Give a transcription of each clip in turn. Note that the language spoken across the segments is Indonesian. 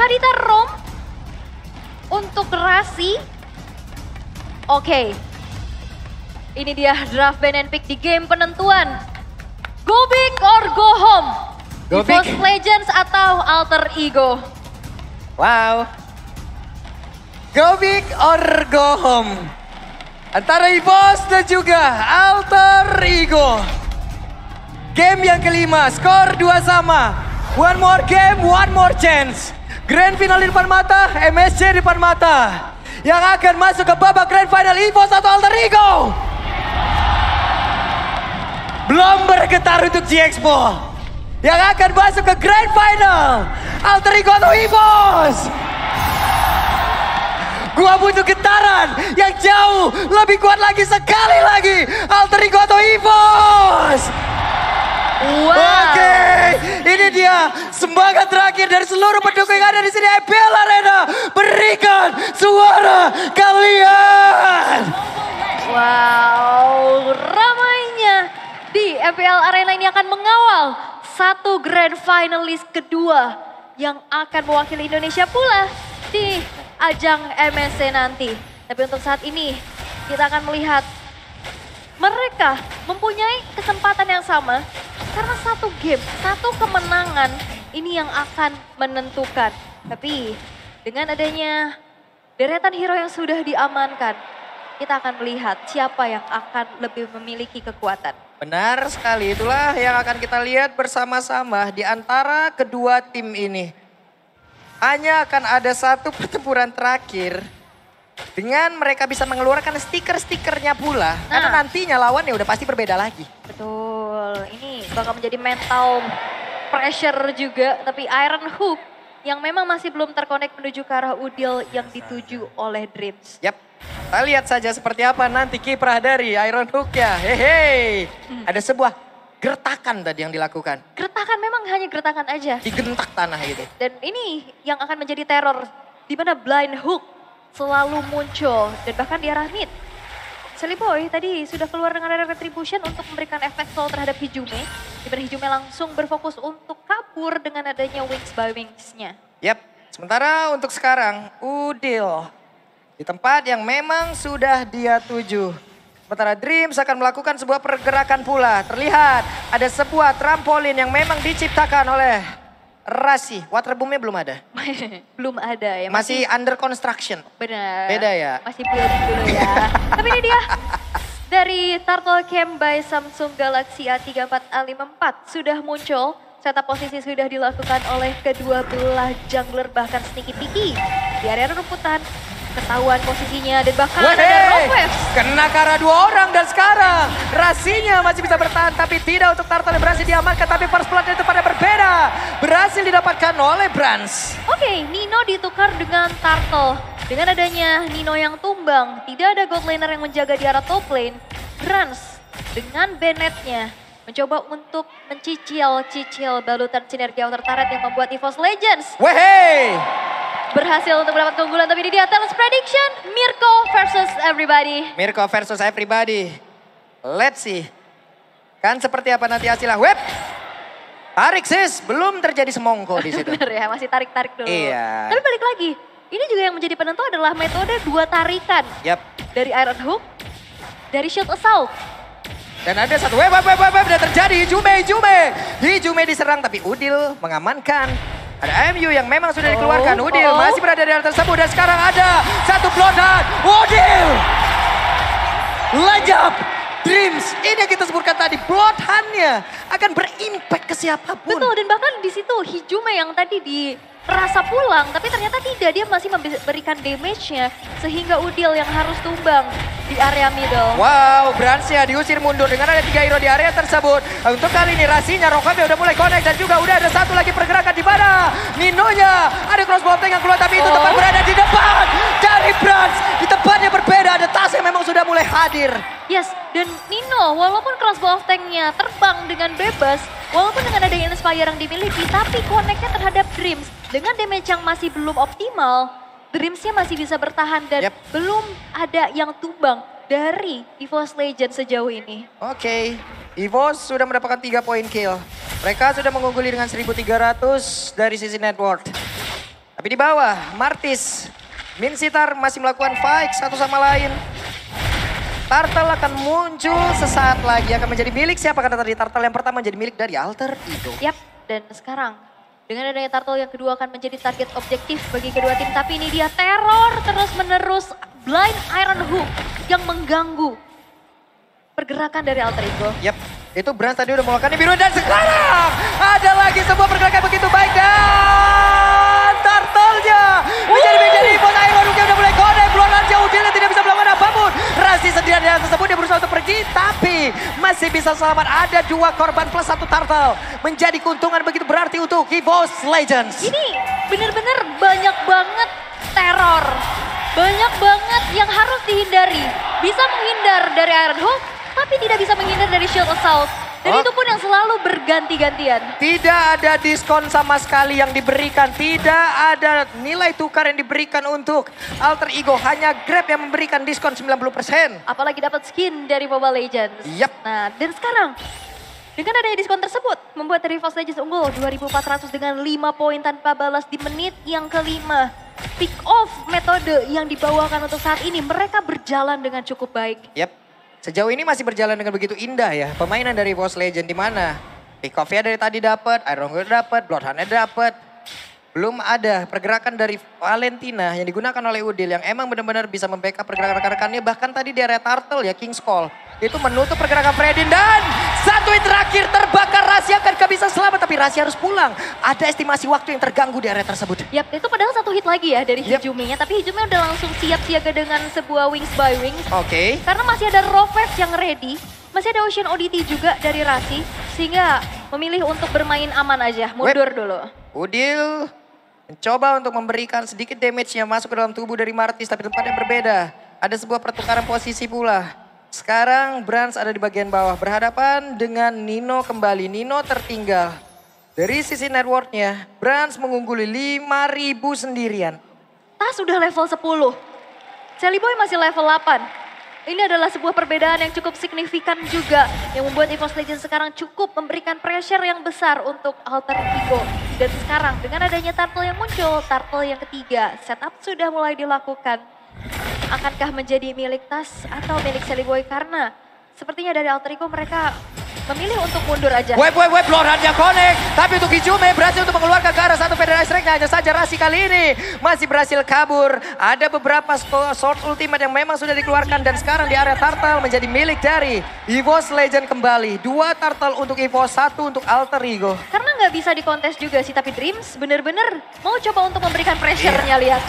Kadita Rom untuk Rasi. Oke. Ini dia draft ban and pick di game penentuan. Go big or go home? Go EVOS big. Legends atau Alter Ego? Wow. Go big or go home. Antara EVOS dan juga Alter Ego. Game yang kelima, skor 2 sama. One more game, one more chance. Grand final di depan mata, MSC di depan mata. Yang akan masuk ke babak grand final EVOS atau Alter Ego. Belum bergetar untuk G-Expo. Yang akan masuk ke grand final. Alter Ego atau EVOS. Gua butuh getaran yang jauh lebih kuat lagi sekali lagi. Alter Ego atau EVOS. Wow. Oke, ini dia semangat terakhir dari seluruh pendukung yang ada di sini FPL Arena. Berikan suara kalian. Wow, ramainya di FPL Arena ini akan mengawal satu grand finalis kedua yang akan mewakili Indonesia pula di ajang MSC nanti. Tapi untuk saat ini kita akan melihat mereka mempunyai kesempatan yang sama karena satu game, satu kemenangan ini yang akan menentukan. Tapi dengan adanya deretan hero yang sudah diamankan, kita akan melihat siapa yang akan lebih memiliki kekuatan. Benar sekali, itulah yang akan kita lihat bersama-sama di antara kedua tim ini. Hanya akan ada satu pertempuran terakhir dengan mereka bisa mengeluarkan stiker-stikernya pula. Karena nantinya lawannya udah pasti berbeda lagi. Betul, ini bakal menjadi mental pressure juga. Tapi Iron Hook yang memang masih belum terkonek menuju ke arah Udil yang dituju oleh Dreams. Yap, kita lihat saja seperti apa nanti kiprah dari Iron Hook ya. Hehe, ada sebuah gertakan tadi yang dilakukan. Gertakan memang hanya gertakan aja. Digentak tanah gitu. Dan ini yang akan menjadi teror di mana Blind Hook selalu muncul dan bahkan di arah mid. Silly Boy tadi sudah keluar dengan ada retribution untuk memberikan efek soul terhadap Hijume. Di mana Hijume langsung berfokus untuk kabur dengan adanya Wings by Wings-nya. Yap, sementara untuk sekarang Udil di tempat yang memang sudah dia tuju. Sementara Dreams akan melakukan sebuah pergerakan pula. Terlihat ada sebuah trampolin yang memang diciptakan oleh Rasi. Waterboomnya belum ada. Belum ada ya. Masih under construction. Benar. Beda ya. Masih building dulu ya. Tapi ini dia dari Turtle Camp by Samsung Galaxy A34A54 sudah muncul. Setup posisi sudah dilakukan oleh kedua belah jungler bahkan Sneaky Piki. Di area rumputan ketahuan posisinya dan bahkan ada Rock Waves. Kena ke arah 2 orang dan sekarang Rasinya masih bisa bertahan tapi tidak untuk Turtle yang berhasil diamankan. Tapi first blood itu pada berbeda. Berhasil didapatkan oleh Brans. Oke, Nino ditukar dengan Turtle. Dengan adanya Nino yang tumbang, tidak ada gold laner yang menjaga di arah top lane. Brans dengan Bennett-nya mencoba untuk mencicil balutan sinergi outer turret yang membuat EVOS Legends Wehey! berhasil untuk mendapat keunggulan. Tapi ini dia Talents Prediction, Mirko versus everybody. Mirko versus everybody. Let's see. Kan seperti apa nanti hasilnya. Web! Tarik sis, belum terjadi semongko di situ. Bener ya, masih tarik-tarik dulu. Iya. Tapi balik lagi, ini juga yang menjadi penentu adalah metode 2 tarikan. Yap. Dari Iron Hook, dari Shield Assault. Dan ada satu web udah terjadi. Hijume diserang tapi Udil mengamankan. Ada MU yang memang sudah dikeluarkan. Udil masih berada di hal tersebut dan sekarang ada satu bloodhunt. Udil! Lejap! Dreams, ini yang kita sebutkan tadi, bloodhunt-nya akan berimpact ke siapapun. Betul, dan bahkan di situ Hijume yang tadi dirasa pulang, tapi ternyata tidak, dia masih memberikan damage-nya sehingga Udil yang harus tumbang di area middle. Wow, Bransnya diusir mundur dengan ada 3 hero di area tersebut. Untuk kali ini Rasinya, Rockhamnya udah mulai connect dan juga udah ada satu lagi pergerakan di mana Ninonya. Ada crossbow tank yang keluar tapi itu tepat berada di depan dari Brans. Di tempatnya berbeda, ada tas yang memang sudah mulai hadir. Yes, dan Nino walaupun crossbow of tank-nya terbang dengan bebas, walaupun dengan ada Inspire yang dimiliki, tapi connect-nya terhadap Dreams dengan damage yang masih belum optimal, Dreams-nya masih bisa bertahan dan belum ada yang tumbang dari EVOS Legends sejauh ini. Oke, EVOS sudah mendapatkan 3 poin kill. Mereka sudah mengungguli dengan 1.300 dari sisi net worth. Tapi di bawah, Martis, Minsitar masih melakukan fight satu sama lain. Turtle akan muncul sesaat lagi, akan menjadi milik siapa? Karena tadi Turtle yang pertama menjadi milik dari Alter Ego. Yap, dan sekarang dengan adanya Turtle yang kedua akan menjadi target objektif bagi kedua tim. Tapi ini dia teror terus-menerus Blind Iron Hook yang mengganggu pergerakan dari Alter Ego. Yap, itu Brans tadi udah melakukan biru dan sekarang ada lagi sebuah pergerakan begitu baik dan Turtle-nya menjadi bot Iron Hook yang udah mulai connect. Keluaran jauh dia tidak bisa melakukan apapun. Rasi sendirian di atas tersebut dia berusaha untuk pergi tapi masih bisa selamat. Ada 2 korban plus 1 Turtle. Menjadi keuntungan begitu berarti untuk EVOS Legends. Ini bener-bener banyak banget teror. Banyak banget yang harus dihindari. Bisa menghindar dari Iron Hook tapi tidak bisa menghindar dari Shield Assault. Dan itu pun yang selalu berganti-gantian. Tidak ada diskon sama sekali yang diberikan. Tidak ada nilai tukar yang diberikan untuk Alter Ego. Hanya Grab yang memberikan diskon 90%. Apalagi dapat skin dari Mobile Legends. Yap. Nah, dan sekarang dengan adanya diskon tersebut membuat dari EVOS Legends unggul 2400 dengan 5 poin tanpa balas di menit yang kelima. Pick off metode yang dibawakan untuk saat ini mereka berjalan dengan cukup baik. Yap. Sejauh ini masih berjalan dengan begitu indah ya. Permainan dari EVOS Legends di mana pick off-nya dari tadi dapat, Iron Hook dapat, Bloodhound-nya dapat. Belum ada pergerakan dari Valentina yang digunakan oleh Udil yang emang benar-benar bisa membackup pergerakan rekan-rekannya. Bahkan tadi di area Turtle ya, King's Call. Itu menutup pergerakan Fredin dan satu hit terakhir terbakar. Rahasia kan gak bisa selamat tapi Rahasia harus pulang. Ada estimasi waktu yang terganggu di area tersebut. Yap, itu padahal satu hit lagi ya dari Hijumi-nya. Tapi Hijumi udah langsung siap siaga dengan sebuah Wings by Wings. Oke. Karena masih ada Rovef yang ready. Masih ada Ocean ODT juga dari Rasi. Sehingga memilih untuk bermain aman aja, mundur dulu. Udil mencoba untuk memberikan sedikit damage yang masuk ke dalam tubuh dari Martis. Tapi tempatnya berbeda. Ada sebuah pertukaran posisi pula. Sekarang Brans ada di bagian bawah berhadapan dengan Nino kembali. Nino tertinggal. Dari sisi networknya, Brans mengungguli 5.000 sendirian. Tas sudah level 10. Sally Boy masih level 8. Ini adalah sebuah perbedaan yang cukup signifikan juga. Yang membuat EVOS Legends sekarang cukup memberikan pressure yang besar untuk Alter Ego. Dan sekarang dengan adanya Turtle yang muncul, Turtle yang ketiga, setup sudah mulai dilakukan. Akankah menjadi milik Tas atau milik Sally Boy? Karena sepertinya dari Alter Ego mereka memilih untuk mundur aja. Bloodhound-nya connect. Tapi untuk Hijumi berhasil untuk mengeluarkan ke arah satu Federal Strike. Hanya saja Rasi kali ini masih berhasil kabur. Ada beberapa sword ultimate yang memang sudah dikeluarkan. Dan sekarang di area Turtle menjadi milik dari EVOS Legend kembali. 2 Turtle untuk EVOS, 1 untuk Alter Ego. Karena nggak bisa dikontes juga sih. Tapi Dreams bener-bener mau coba untuk memberikan pressure-nya, lihat.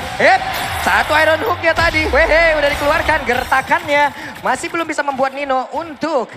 Satu Iron Hook-nya tadi. Udah dikeluarkan. Gertakannya masih belum bisa membuat Nino untuk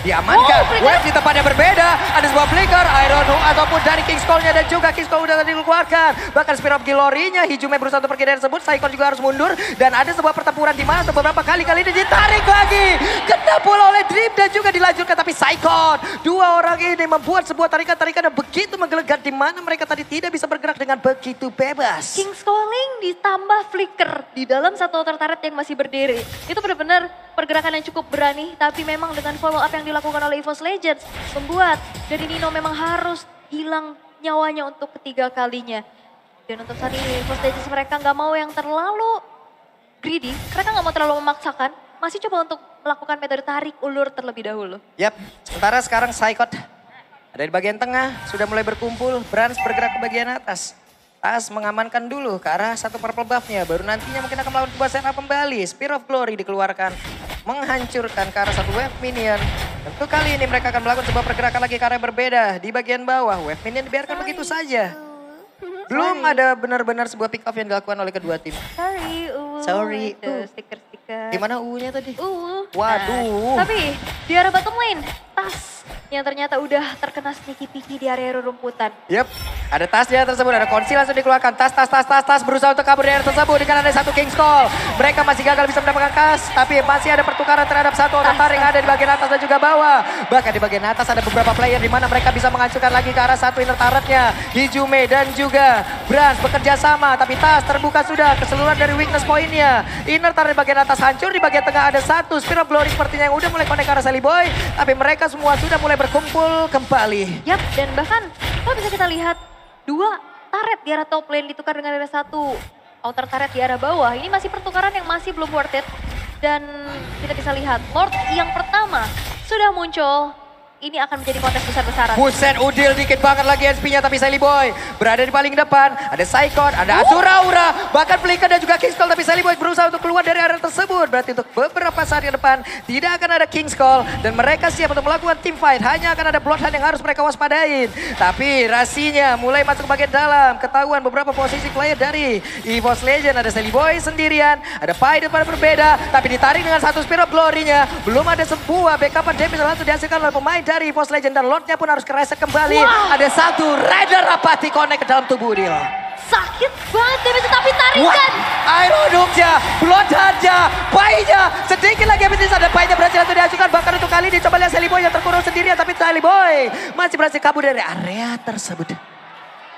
diamankan. Wave di tempatnya berbeda. Ada sebuah flicker, Iron Hook ataupun dari King's Call-nya dan juga King's Call udah tadi dikeluarkan. Bahkan Spear of Glory-nya Hijumi berusaha untuk pergi dari tersebut. Saikon juga harus mundur. Dan ada sebuah pertempuran di mana beberapa kali ini ditarik lagi. Kena pula oleh Dream dan juga dilanjutkan. Tapi Saikon, 2 orang ini membuat sebuah tarikan-tarikan yang begitu menggelegar. Di mana mereka tadi tidak bisa bergerak dengan begitu bebas. King's Calling ditambah flicker di dalam satu outer turret yang masih berdiri. Itu benar-benar pergerakan yang cukup berani. Tapi memang dengan follow up yang dilakukan oleh EVOS Legends membuat dari Nino memang harus hilang nyawanya untuk ketiga kalinya. Dan untuk saat ini EVOS Legends mereka nggak mau yang terlalu greedy, mereka nggak mau terlalu memaksakan, masih coba untuk melakukan metode tarik ulur terlebih dahulu. Yap, sementara sekarang Saikot ada di bagian tengah, sudah mulai berkumpul, Brans bergerak ke bagian atas. Tas mengamankan dulu ke arah satu purple buff-nya, baru nantinya mungkin akan melakukan sebuah setup kembali. Spear of Glory dikeluarkan, menghancurkan ke arah satu wave minion. Tentu kali ini mereka akan melakukan sebuah pergerakan lagi ke arah yang berbeda. Di bagian bawah, wave minion dibiarkan begitu saja. Belum ada benar-benar sebuah pick off yang dilakukan oleh kedua tim. Sorry. Stiker-stiker. Gimana U-nya tadi? Nah, Waduh. tapi di arah bottom lane, Tas yang ternyata udah terkena sneaky peeky di area rumputan. Yep, ada tasnya tersebut, ada konsil langsung dikeluarkan. Tas berusaha untuk kabur dari area tersebut dengan ada satu King's Call. Mereka masih gagal bisa mendapatkan kas, tapi masih ada pertukaran terhadap satu orang taring ada di bagian atas dan juga bawah. Bahkan di bagian atas ada beberapa player di mana mereka bisa menghancurkan lagi ke arah satu inner turretnya. Hijumi dan juga Brans bekerja sama, tapi Tas terbuka sudah keseluruhan dari weakness point-nya. Inner turret di bagian atas hancur, di bagian tengah ada satu Spear of Glory sepertinya yang udah mulai connect ke arah Sally Boy, tapi mereka semua sudah mulai berkumpul kembali. Yap, dan bahkan kalau bisa kita lihat 2 turret di arah top lane ditukar dengan ada satu outer turret di arah bawah. Ini masih pertukaran yang masih belum worth it. Dan kita bisa lihat Lord yang pertama sudah muncul. Ini akan menjadi kontes besar-besaran. Buset, Udil dikit banget lagi SP-nya, tapi Sally Boy berada di paling depan. Ada Saikon, ada Asura Aura, bahkan Flicker dan juga King's Call, tapi Sally Boy berusaha untuk keluar dari area tersebut. Berarti untuk beberapa saat ke depan tidak akan ada King's Call dan mereka siap untuk melakukan team fight. Hanya akan ada Bloodhound yang harus mereka waspadain. Tapi Rasinya mulai masuk ke bagian dalam. Ketahuan beberapa posisi player dari EVOS Legend. Ada Sally Boy sendirian, ada Pai pada berbeda, tapi ditarik dengan satu Spirit of Glory-nya. Belum ada sebuah backupan damage yang langsung dihasilkan oleh pemain dari EVOS Legend dan Lordnya pun harus kereset kembali. Wow. Ada satu Raider Rapati connect ke dalam tubuh dia. Sakit banget damage tapi tarikan. Iron Hook-nya, Bloodhound-nya, Pai-nya. Sedikit lagi habis ada Pai-nya berhasil untuk diajukan. Bahkan untuk kali ini coba lihat Sally Boy yang terkurung sendirian. Tapi Sally Boy masih berhasil kabur dari area tersebut.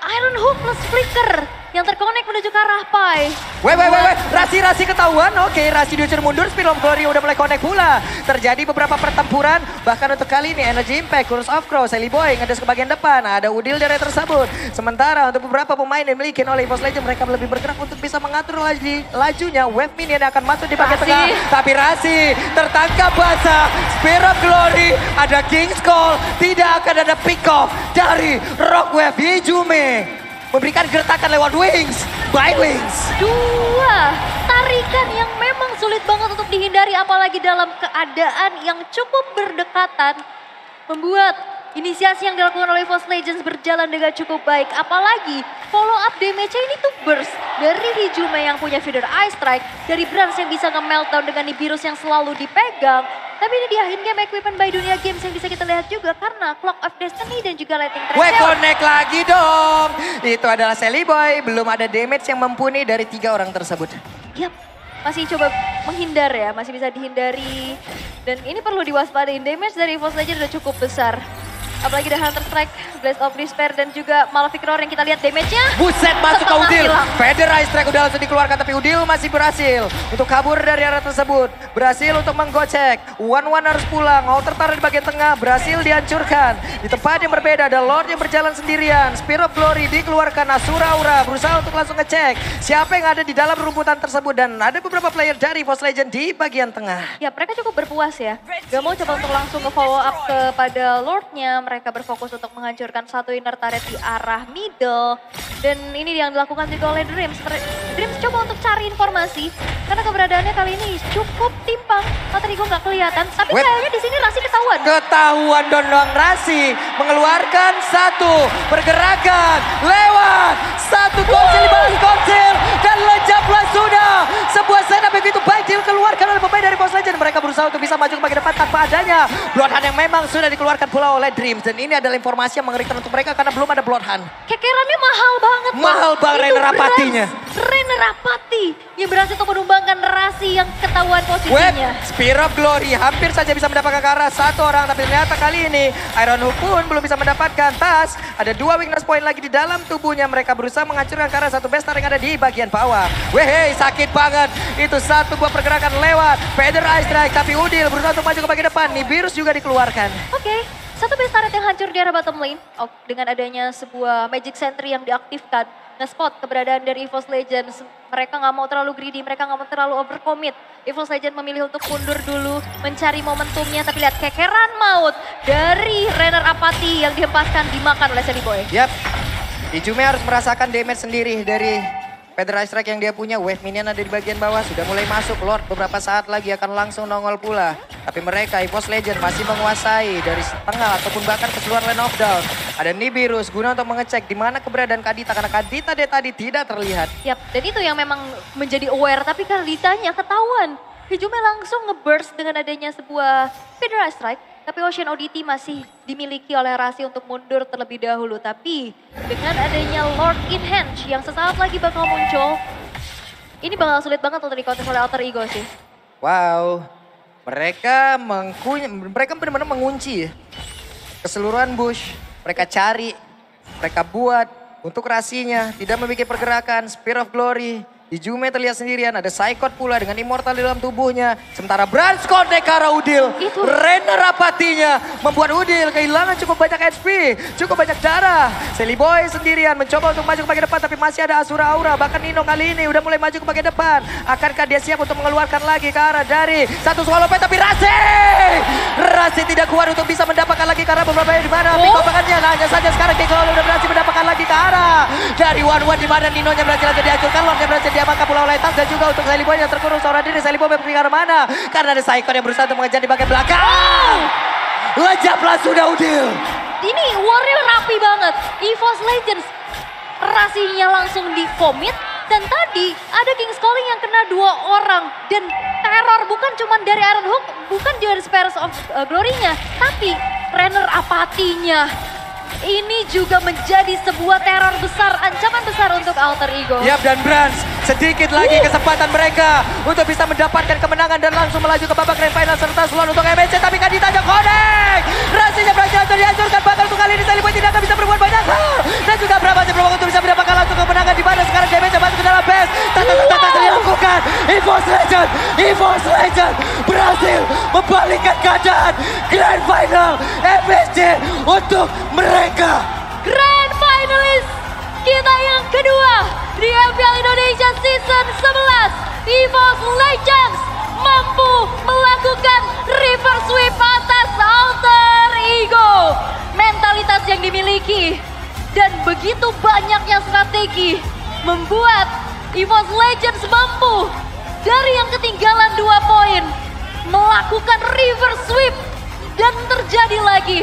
Iron Hook plus Flicker yang terkonek menuju ke arah Pai. Weh, Rasi ketahuan. Oke, Rasi disuruh mundur, Spirit of Glory udah mulai connect pula. Terjadi beberapa pertempuran, bahkan untuk kali ini Energy Impact, Curse of Crow, Sally Boy ngedes ke bagian depan. Ada Udil dari tersebut. Sementara untuk beberapa pemain yang dimiliki oleh EVOS Legend, mereka lebih bergerak untuk bisa mengatur lajunya. Wave minion yang akan masuk di bagian tengah. Tapi Rasi tertangkap basah. Spirit of Glory, ada King's Call. Tidak akan ada pick off dari Rockwave Hijume. Memberikan gertakan lewat Wings, by Wings. Dua tarikan yang memang sulit banget untuk dihindari apalagi dalam keadaan yang cukup berdekatan. Membuat inisiasi yang dilakukan oleh EVOS Legends berjalan dengan cukup baik. Apalagi follow up damage-nya ini tuh burst dari Hijume yang punya Feather Ice Strike. Dari Brans yang bisa nge-meltdown dengan Nibirus yang selalu dipegang. Tapi ini dia in-game equipment by Dunia Games yang bisa kita lihat juga karena Clock of Destiny dan juga Lightning Strike. Weh, connect lagi dong. Itu adalah Sally Boy. Belum ada damage yang mumpuni dari 3 orang tersebut. Yap, masih coba menghindar ya, masih bisa dihindari. Dan ini perlu diwaspadain, damage dari EVOS Legends udah cukup besar. Apalagi ada Hunter Strike, Blaze of Despair dan juga Malefic Roar yang kita lihat damage-nya. Buset, masuk ke Udil. Hilang. Feather Ice Strike udah langsung dikeluarkan tapi Udil masih berhasil untuk kabur dari area tersebut. Berhasil untuk menggocek. One harus pulang. Outer Turret di bagian tengah berhasil dihancurkan. Di tempat yang berbeda ada Lord yang berjalan sendirian. Spirit of Glory dikeluarkan. Asura Aura berusaha untuk langsung ngecek siapa yang ada di dalam rumputan tersebut. Dan ada beberapa player dari EVOS Legend di bagian tengah. Ya, mereka cukup berpuas ya. Gak mau coba untuk langsung nge-follow up kepada Lordnya. Mereka berfokus untuk menghancurkan satu inner turret di arah middle. Dan ini yang dilakukan juga oleh Dreams. Dreams coba untuk cari informasi. Karena keberadaannya kali ini cukup timpang. Alter Ego nggak kelihatan. Tapi kayaknya di sini Rasi ketahuan. Ketahuan Dondong Rasi mengeluarkan satu pergerakan lewat satu konsil di bawah konsil. Dan lejaplah sudah sebuah setup begitu baik dikeluarkan oleh pemain dari EVOS Legend. Mereka berusaha untuk bisa maju ke bagian depan tanpa adanya Bloodhound yang memang sudah dikeluarkan pula oleh Dreams. Dan ini adalah informasi yang mengerikan untuk mereka karena belum ada Bloodhound. Kekerannya mahal banget. Mahal banget Rainer Rapatinya. Rainer Rapati yang berhasil untuk menumbangkan Rasi yang ketahuan posisinya. Spirit of Glory hampir saja bisa mendapatkan ke arah satu orang. Tapi ternyata kali ini Iron Hook pun belum bisa mendapatkan. Tas ada 2 weakness point lagi di dalam tubuhnya. Mereka berusaha menghancurkan ke arah satu bestar yang ada di bagian bawah. Wehey, sakit banget. Itu satu buah pergerakan lewat. Feather Ice Strike tapi Udil berusaha untuk maju ke bagian depan. Nibirus juga dikeluarkan. Oke. Satu base turret yang hancur di arah bottom lane. Dengan adanya sebuah Magic Sentry yang diaktifkan. Nge-spot keberadaan dari EVOS Legends. Mereka nggak mau terlalu greedy, mereka nggak mau terlalu overcommit. EVOS Legends memilih untuk mundur dulu, mencari momentumnya. Tapi lihat kekeran maut dari Rainer Apathy yang dihempaskan dimakan oleh Sally Boy. Yap, Hijume harus merasakan damage sendiri dari Feather Ice Strike yang dia punya. Wave minion ada di bagian bawah, sudah mulai masuk. Lord beberapa saat lagi akan langsung nongol pula. Tapi mereka, EVOS Legend masih menguasai dari tengah ataupun bahkan keseluruhan lane of down. Ada Nibirus guna untuk mengecek di mana keberadaan Kadita. Karena Kadita dari tadi tidak terlihat. Yap, dan itu yang memang menjadi aware. Tapi Kaditanya ketahuan. Hijume langsung nge-burst dengan adanya sebuah Feather Ice Strike. Tapi Ocean ODT masih dimiliki oleh Rasi untuk mundur terlebih dahulu. Tapi dengan adanya Lord in Hand yang sesaat lagi bakal muncul. Ini bakal sulit banget untuk dikontes oleh Alter Ego sih. Wow, mereka benar-benar mengunci keseluruhan bush. Mereka cari, mereka buat untuk Rasinya. Tidak memiliki pergerakan, Spirit of Glory Ijume terlihat sendirian, ada Saikot pula dengan immortal di dalam tubuhnya. Sementara Brans connect ke arah Udil. Renner apatinya membuat Udil kehilangan cukup banyak HP, cukup banyak darah. Silly Boy sendirian mencoba untuk maju ke bagian depan tapi masih ada Asura Aura. Bahkan Nino kali ini udah mulai maju ke bagian depan. Akankah dia siap untuk mengeluarkan lagi ke arah dari satu Swallow Pet tapi Rasi tidak kuat untuk bisa mendapatkan lagi ke arah beberapa yang di mana. Pikopakannya hanya saja sekarang King Lolo udah berhasil mendapatkan lagi ke arah dari One di mana Ninonya berhasil aja dihancurkan, Lordnya berhasil diamankan pulau oleh Tas dan juga untuk Silly Boy yang terkurung seorang diri. Silly Boy berpikir ke mana? Karena ada Saikot yang berusaha untuk mengejar di bagian belakang. Lejaplah sudah Udil. Ini warrior rapi banget. EVOS Legends rasinya langsung di commit. Dan tadi ada King's Calling yang kena 2 orang. Dan teror bukan cuma dari Iron Hook, bukan juga dari Spheres of Glory-nya. Tapi Renner apatinya. Ini juga menjadi sebuah teror besar, ancaman besar untuk Alter Ego. Yap, dan Brans sedikit lagi kesempatan mereka untuk bisa mendapatkan kemenangan dan langsung melaju ke babak grand final serta slot untuk MSC. Tapi kan ditajak connect. Rasanya berhasil untuk dihancurkan, bahkan untuk kali ini Silly Boy tidak akan bisa berbuat banyak hal. Dan juga berapa berubah untuk bisa mendapatkan langsung kemenangan di mana sekarang damage masuk ke dalam base. Tata dilakukan. EVOS Legend berhasil membalikkan keadaan grand final MSC untuk mereka. Grand Finalist kita yang kedua di MPL Indonesia Season 11. EVOS Legends mampu melakukan reverse sweep atas Alter Ego. Mentalitas yang dimiliki dan begitu banyaknya strategi membuat EVOS Legends mampu dari yang ketinggalan 2 poin melakukan reverse sweep dan terjadi lagi